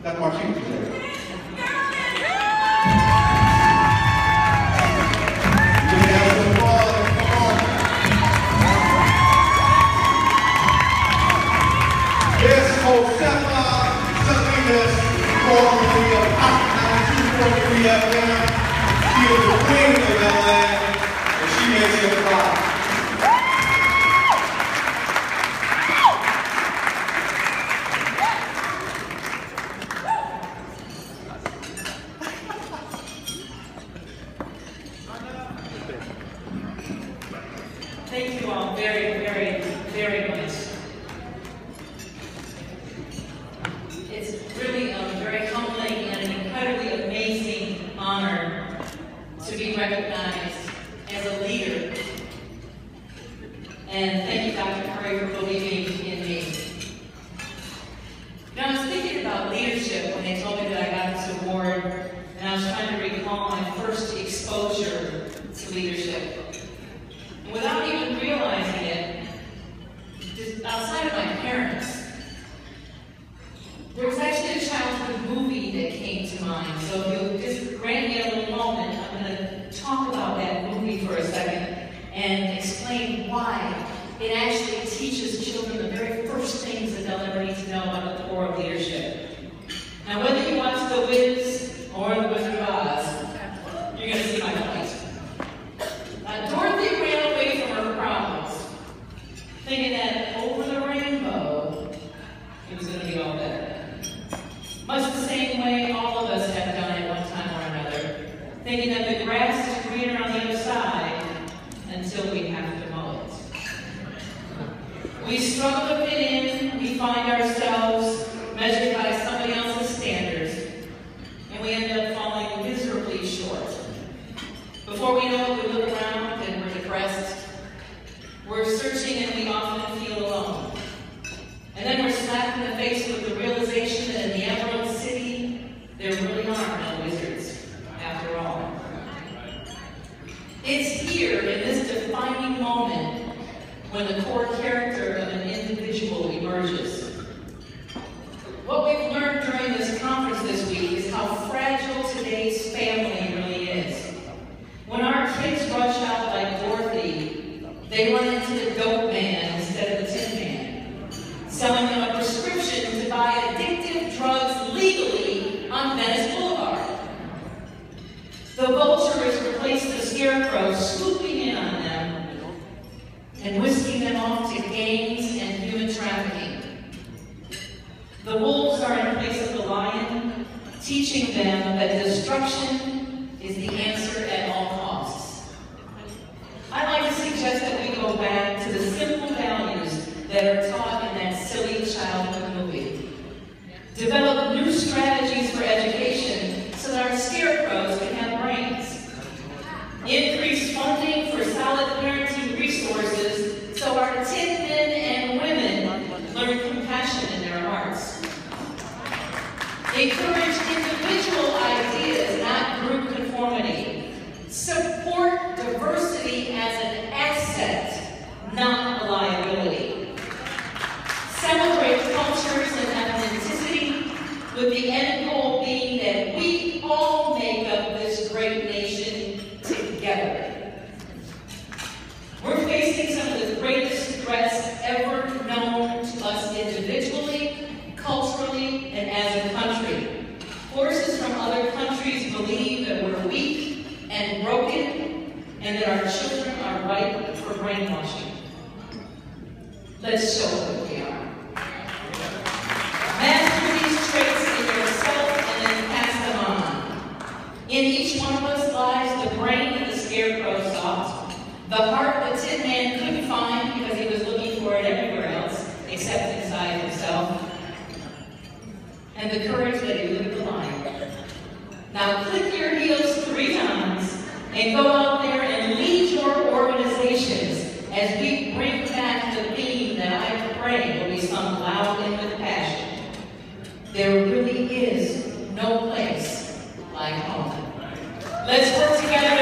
That's my chief today. Josefa, Salinas, formerly of Hot 92.3 FM. She is the queen of LA, and she makes it fly. Thank you all very, very, very much. It's really a very humbling and an incredibly amazing honor to be recognized as a leader. And thank you, Dr. Curry, for believing in me. Now, I was thinking about leadership when they told me that I got this award, and I was trying to recall my first exposure to leadership. And without even realizing it, just outside of my parents, there was actually a childhood movie that came to mind. So if you'll just grant me a little moment, I'm going to talk about that movie for a second and explain why it actually teaches children the very first things that they'll ever need to know about the core of leadership. Now, whether you watch The Wiz or The Wizard of Oz, you're going to see my point. Dorothy ran away from her problems, thinking that over the rainbow, it was going to be all better. Much the same way all of us have done at one time or another, thinking that the grass is greener on the other side until we have to mow it. We struggle to fit in, we find ourselves measured by somebody else's standards, and we end up falling miserably short. Before we know it, we look around and we're depressed. We're searching and we often feel alone. And then we're slapped in the face with the realization that in the Emerald City, there really are no wizards, after all. It's here, in this defining moment, when the core character of an individual emerges. What we've learned during this conference this week is how fragile today's family really is. When our kids rush out like Dorothy, they run into the dope man instead of the tin man, selling them a prescription to buy addictive drugs legally on Venice Boulevard. The vulture has replaced the scarecrow, swooping in on them and whisking them off to gangs and human trafficking. The wolves are in place of the lion, teaching them that destruction is the answer at all costs. I'd like to suggest that we go back to the simple values that are taught in that silly childhood movie. Develop new strategies for education so that our scarecrows can have brains. Increase funding for solid parenting resources so our tin men and women learn compassion in their hearts. Encourage individual ideas, not group conformity. Support diversity as an asset, not a liability. Celebrate cultures and ethnicity, with the end goal being that we all make up this great nation together. We're facing some of the greatest threats ever known to us individually, culturally, and as a country. Forces from other countries believe that we're weak and broken, and that our children are ripe for brainwashing. Let's show them we are. Master these traits in yourself and then pass them on. In each one of us lies the brain that the scarecrow sought, the heart the tin man couldn't find because he was looking for it everywhere else except inside himself, and the courage that eluded the lion. Now click your heels 3 times and go out there and lead your organizations as we bring back the theme that I pray will be sung loud and with passion. There really is no place like home. Let's work together.